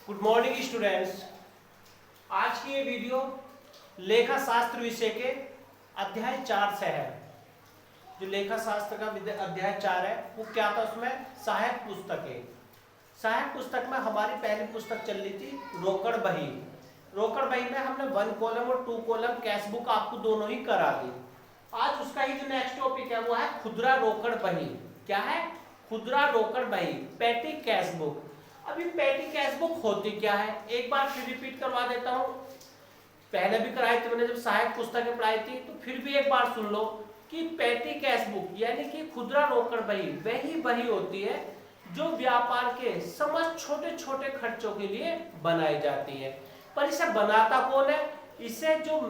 Good morning students. आज की ये वीडियो लेखा शास्त्र विषय के अध्याय 4 से है। जो लेखा शास्त्र का अध्याय 4 है वो क्या था, उसमें सहायक पुस्तकें। सहायक पुस्तक में हमारी पहली पुस्तक चल रही थी रोकड़ बही। रोकड़ बही में हमने 1 कॉलम और 2 कॉलम कैश बुक आपको दोनों ही करा दी। आज उसका ही जो नेक्स्ट टॉपिक है वो है खुदरा रोकड़ बही। क्या है? खुदरा रोकड़ बही, पेटी कैश बुक। अभी पेटी कैश बुक होती क्या है, एक बार फिर रिपीट करवा देता हूं। पहले भी कराई थी मैंने जब सहायक पुस्तकें पढ़ाई थी, तो फिर भी एक बार सुन लो कि पेटी कैश बुक यानी कि खुदरा रोकड़ बही वही बही होती है जो व्यापार के समस्त छोटे छोटे खर्चों के लिए बनाई जाती है। पर इसे बनाता कौन है? इसे जो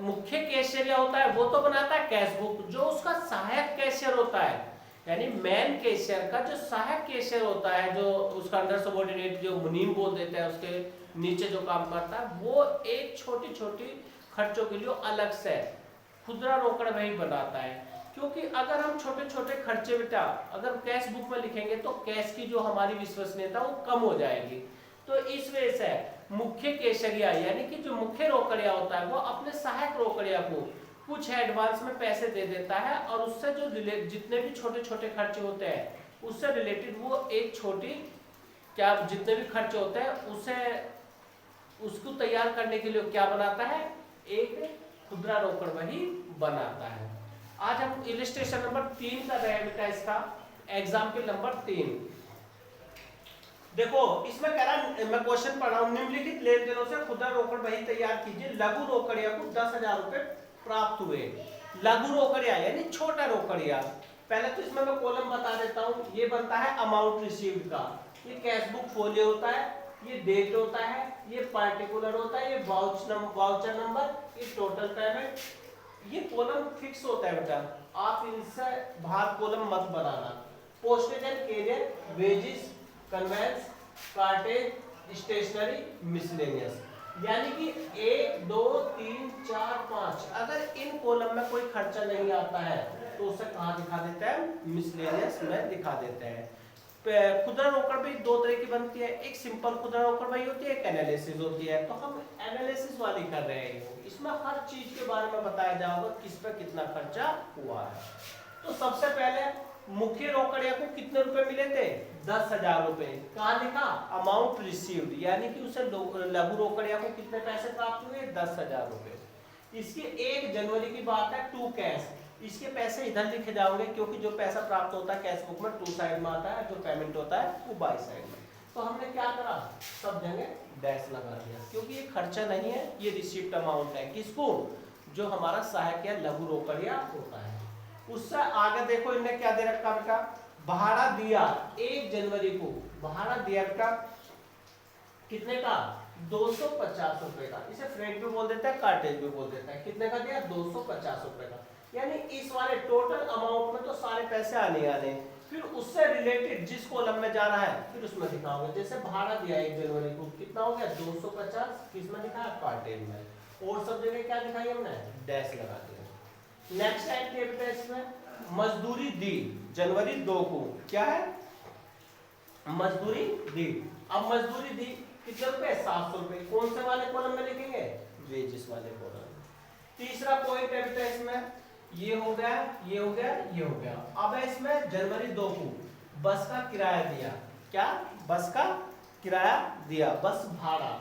मुख्य कैशियर होता है वो तो बनाता है कैश बुक। जो उसका सहायक कैशियर होता है यानी मेन कैशियर का जो सहायक कैशियर होता है, जो उसका अंडर सबऑर्डिनेट जो मुनीम बोल देते हैं, उसके नीचे जो काम करता है, वो एक छोटी छोटी खर्चों के लिए अलग से खुदरा रोकड़ बही बनाता है। क्योंकि अगर हम छोटे छोटे खर्चे बेटा अगर कैश बुक में लिखेंगे तो कैश की जो हमारी विश्वसनीयता वो कम हो जाएगी। तो इस वजह से मुख्य कैशियरिया यानी कि जो मुख्य रोकड़िया होता है वो अपने सहायक रोकड़िया को कुछ एडवांस में पैसे दे देता है और उससे जो जितने भी छोटे छोटे खर्चे होते हैं उससे रिलेटेड वो एक छोटी क्या जितने भी खर्चे होते हैं उसे उसको तैयार करने के लिए क्या बनाता है, एक खुदरा रोकड़ बही बनाता है। आज हम इलस्ट्रेशन नंबर 3 कर रहे हैं बेटा, इसका एग्जाम्पल नंबर 3। देखो इसमें कह रहा मैं क्वेश्चन पढ़ रहा हूं, निम्नलिखित लेन देनों से खुदरा रोकड़ बही तैयार कीजिए। लघु रोकड़िया को 10,000 रुपए प्राप्त हुए। लघु रोकड़िया यानी छोटा रोकड़िया। पहले तो इसमें मैं कॉलम बता देता हूं। ये बनता है अमाउंट रिसीव्ड का, ये कैश बुक फोलियो होता है, ये डेट होता है, ये पार्टिकुलर होता है, ये वाउचर नंबर, ये टोटल पेमेंट। ये कॉलम फिक्स होता है बेटा, आप इनसे बाहर कॉलम मत बनाना। Postage and carrier, wages, conveyance, cartage, stationery, miscellaneous. यानी कि 1 2 3 4 5 अगर इन कॉलम में कोई खर्चा नहीं आता है तो उसे कहाँ दिखा देते हैं? मिसलेनियस में दिखा देते हैं। खुदरा रोकड़ बही 2 तरह की बनती है, एक सिंपल खुदरा रोकड़ बही होती है, एक एनालिसिस होती है। तो हम एनालिसिस वाली कर रहे हैं। इसमें हर चीज के बारे में बताया जाएगा किस पर कितना खर्चा हुआ है। तो सबसे पहले मुख्य रोकड़िया को कितने रुपए मिले थे? 10,000 रुपए। कहाँ लिखा? अमाउंट रिसीव्ड यानी कि उसे लघु रोकड़िया को कितने पैसे प्राप्त हुए? 10,000 रुपए। इसकी 1 जनवरी की बात है, टू कैश। इसके पैसे इधर लिखे जाओगे क्योंकि जो पैसा प्राप्त होता है कैश बुक में टू साइड में आता है, जो पेमेंट होता है वो बाई साइड में। तो हमने क्या करा, सब जगह डैश लगा दिया क्योंकि ये खर्चा नहीं है, ये रिसीप्ट अमाउंट है। किसको? जो हमारा सहायक या लघु रोकड़िया होता है। उससे आगे देखो इन्हें क्या दे रखा बेटा, भाड़ा दिया 1 जनवरी को। भाड़ा दिया बेटा कितने का? 250 रुपए का। इसे फ्रेट भी बोल देता है, कार्टेज भी बोल देता है। कितने का दिया? 250 रुपए का। यानी इस वाले टोटल अमाउंट में तो सारे पैसे आने आने, फिर उससे रिलेटेड जिस कॉलम में जा रहा है फिर उसमें दिखाओगे। जैसे भाड़ा दिया 1 जनवरी को, कितना हो गया? 250। किसमें दिखा है? कार्टेज में। और सब जगह क्या दिखाई हमने? डैश लगा दिया। नेक्स्ट टाइप के इसमें मजदूरी दी जनवरी 2 को। क्या है? मजदूरी दी। अब मजदूरी दी कितने रुपए? 700 रुपए। कौन से वाले कॉलम में लिखेंगे? वेजेस वाले कॉलम। तीसरा पॉइंट है बेटा इसमें, ये हो गया, ये हो गया, ये हो गया। अब है इसमें जनवरी 2 को बस का किराया दिया। क्या? बस का किराया दिया, बस भाड़ा।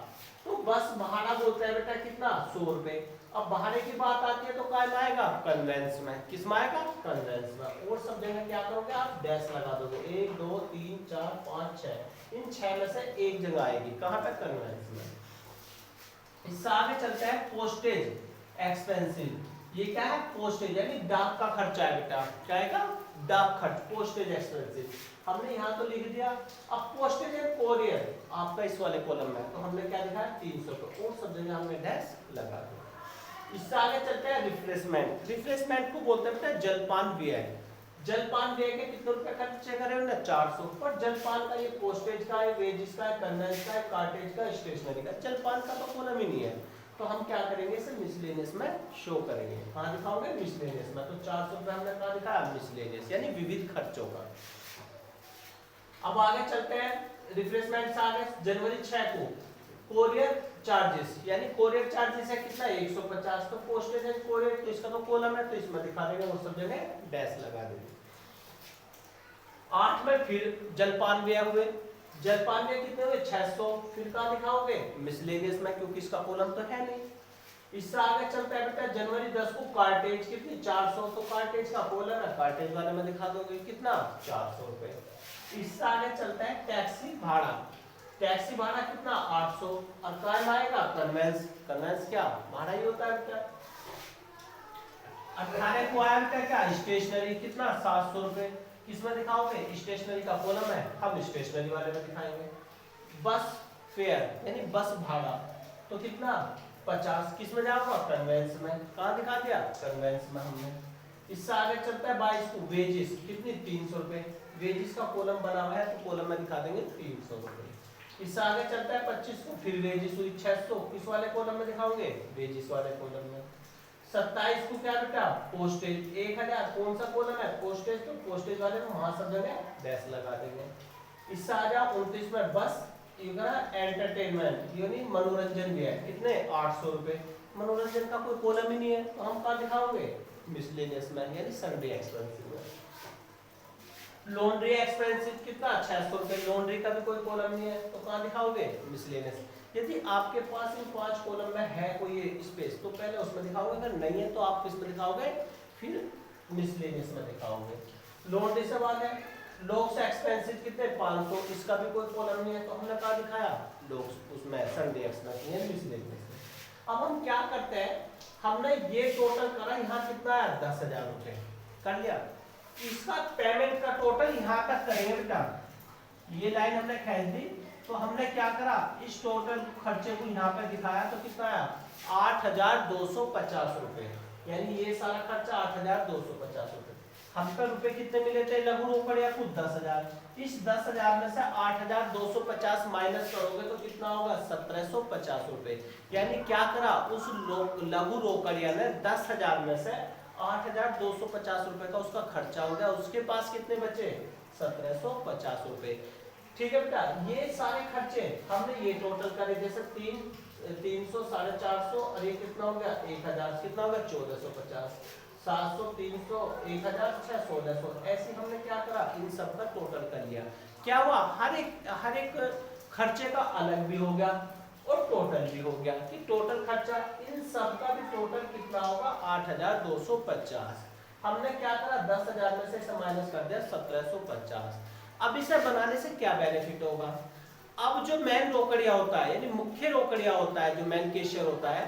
तो बस भाड़ा बोलते हैं बेटा कितना? 100 रुपए। अब भाड़े की बात आती है तो क्या में आएगा? कन्वेंस में। किस में आएगा? कन्वेंस में। और सब जगह क्या करोगे आप? डैश लगा दोगे। 1 2 3 4 5 6, इन 6 में से एक जगह आएगी। कहां पे? कन्वेंस में। इससे आगे चलते हैं पोस्टेज एक्सपेंसिव। ये क्या है? पोस्टेज यानी डाक का खर्चा है बेटा। क्या है? डाक खर्च, पोस्टेज एक्सपेंसिव। हमने यहाँ तो लिख दिया। अब पोस्टेज एंड कोरियर आपका इस वाले कॉलम में, तो हमने क्या लिखा है? 300 रुपए। और सब जगह हमने डैश लगा दिया। इससे आगे चलते हैं रिफ्रेशमेंट। रिफ्रेशमेंट को बोलते हैं बेटा जलपान व्यय। जलपान व्यय के कितने रुपए खर्चे करे ना? 400। पर जलपान का ये पोस्टेज का है, वेजेस का है, कन्वेंस का है, कार्टेज का, स्टेशनरी का। जलपान का तो कॉलम ही नहीं है, तो हम क्या करेंगे? इसे मिसलेनियस में शो करेंगे। कहाँ दिखाओगे? मिसलेनियस में। तो 400 रुपए हमने कहाँ दिखाया? मिसलेनियस यानी विविध खर्चों का। अब आगे चलते हैं रिफ्रेशमेंट आ गए जनवरी 6 को। कोरियर चार्जेस यानी कोरियर चार्जेस है कितना 150, तो पोस्टेज एंड कोरियर तो इसका तो कॉलम है तो इसमें दिखा देंगे, वो सब जगह डैश लगा देंगे। 8 में फिर जलपान व्यय हुए, जलपान व्यय कितने हुए 600, फिर कहाँ दिखाओगे मिसलेनियस में क्योंकि इसका कॉलम तो है नहीं। इससे आगे चलता है बेटा जनवरी 10 को कार्टेज कितनी 400, तो कार्टेज का कॉलम है कार्टेज वाले में दिखा दोगे कितना 400 रुपए। इससे आगे चलता है टैक्सी भाड़ा, टैक्सी भाड़ा कितना 800, और काम आएगा कन्वेंस, कन्वेंस क्या भाड़ा ही होता है बेटा। 18 को आया बेटा क्या स्टेशनरी कितना 700 रुपए, किसमें दिखाओगे स्टेशनरी का कॉलम है हम स्टेशनरी वाले में दिखाएंगे। बस फेयर यानी बस भाड़ा तो कितना 50, किसमें जाओगा कन्वेंस में, कहाँ दिखा दिया कन्वेंस में हमने। इससे आगे चलता है 22 को वेजेस कितनी 300 रुपए, वेजेस का कॉलम बना हुआ है तो कॉलम में दिखा देंगे 300 रुपए। इससे आगे चलता है 25 को फिर वेजेस हुई 600, किस वाले कॉलम में दिखाओगे वेजेस वाले कॉलम में। 27 को क्या बेटा पोस्टेज 1000, कौन सा कॉलम है पोस्टेज, तो पोस्टेज वाले में वहां सब जगह डैश लगा देंगे। इससे आ जाओ 29 में बस एंटरटेनमेंट यानी मनोरंजन भी है कितने 800 रुपए, मनोरंजन का कोई कॉलम ही नहीं है तो हम कहाँ दिखाओगे मिसलेनियस में यानी सन्डे एक्सपेंसिव में। लॉन्ड्री एक्सपेंसिव कितना 600 रुपए, लॉन्ड्री का भी कोई कॉलम नहीं है तो कहाँ दिखाओगे मिसलेनियस। यदि आपके पास इन 5 कॉलम में है कोई स्पेस तो पहले उसमें दिखाओगे, अगर नहीं है तो आप किसमें दिखाओगे फिर मिसलेनियस में दिखाओगे। लॉन्ड्री से बाद है लोक्स एक्सपेंसिव कितने 500, इसका भी कोई कॉलम नहीं है तो हमने कहा दिखाया लोक्स उसमें सन्डे एक्सपेंसिव यानी मिसलेनियस में। अब हम क्या करते हैं हमने ये टोटल करा यहाँ कितना है 10,000 रुपए कर लिया, इसका पेमेंट का टोटल यहाँ तक करेंगे बेटा, ये लाइन हमने खींच दी तो हमने क्या करा इस टोटल खर्चे को यहाँ पे दिखाया तो कितना आया 8,250 रुपए, यानी ये सारा खर्चा 8,250 रुपए। हम पे रुपए कितने मिले थे लघु रोकड़िया को 10,000, इस 10,000 में से 8,250 माइनस करोगे तो कितना होगा 1,750 रुपए, यानी क्या करा उस लघु रोकड़िया ने 10,000 में से 8,250 रुपए का उसका खर्चा हो गया, उसके पास कितने बचे 1,750 रुपए। ठीक है बेटा, ये सारे खर्चे हमने ये टोटल करे जैसे 300 450 और ये कितना हो गया 1,000 कितना हो गया 1,450 700 300 1,000 1600, ऐसे हमने क्या करा इन सब का टोटल कर लिया। क्या हुआ हर एक खर्चे का अलग भी हो गया और टोटल भी हो गया कि टोटल खर्चा इन सब का भी टोटल कितना होगा 8,250। हमने क्या करा 10,000 में से इसे माइनस कर दिया 1,750। अब इसे बनाने से क्या बेनिफिट होगा, अब जो मेन रोकड़िया होता है यानी मुख्य रोकड़िया होता है जो मेन कैशियर होता है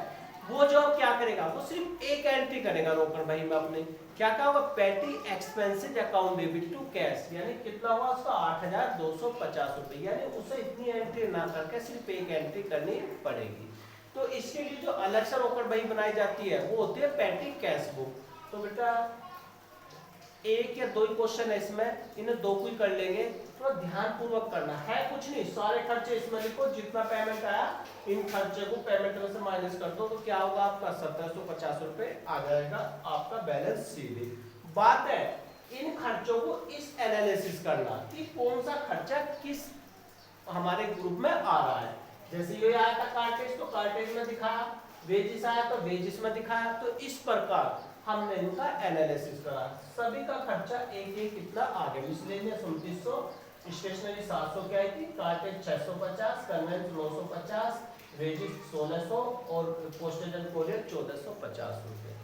वो जो क्या करेगा वो सिर्फ एक एंट्री करेगा रोकड़ भाई में अपने, क्या क्या होगा petty expenses account debit to cash, यानी कितना हुआ उसका 8,250 रुपए, यानी उसे इतनी एंट्री ना करके सिर्फ एक एंट्री करनी पड़ेगी। तो इसके लिए जो अलग से रोकड़ भाई बनाई जाती है वो होती है पेटी कैश बुक। तो बेटा एक या दो ही क्वेश्चन है इसमें, इन्हें दो को ही कर लेंगे, थोड़ा ध्यान पूर्वक करना है, कुछ नहीं सारे खर्चे इसमें लिखो, जितना पेमेंट आया इन खर्चे को पेमेंट में से माइनस कर दो तो क्या होगा आपका 1,750 रुपए आ जाएगा आपका बैलेंस सीधे। बात है इन खर्चों को इस एनालिसिस करना कि कौन सा खर्चा किस हमारे ग्रुप में आ रहा है। जैसे ये आया था कार्टेज तो कार्टेज में दिखाया, वेजिस आया तो वेजिस में दिखाया, तो इस प्रकार हमने इनका एनालिसिस करा। सभी का खर्चा एक एक कितना आ गया, मिसलेनियस 2900, स्टेशनरी 700 की आई थी, कार्टेज 650, कन्वेंस 950, वेजिस 1600 और पोस्टेज एंड कोरियर 1,450 रुपए।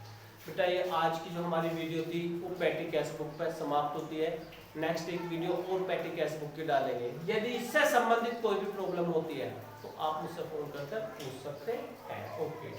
बेटा ये आज की जो हमारी वीडियो थी वो पेटी कैश बुक पर समाप्त होती है। नेक्स्ट एक वीडियो और पेटी कैश बुक की डालेंगे। यदि इससे संबंधित कोई भी प्रॉब्लम होती है तो आप मुझसे फोन करके पूछ सकते हैं। ओके।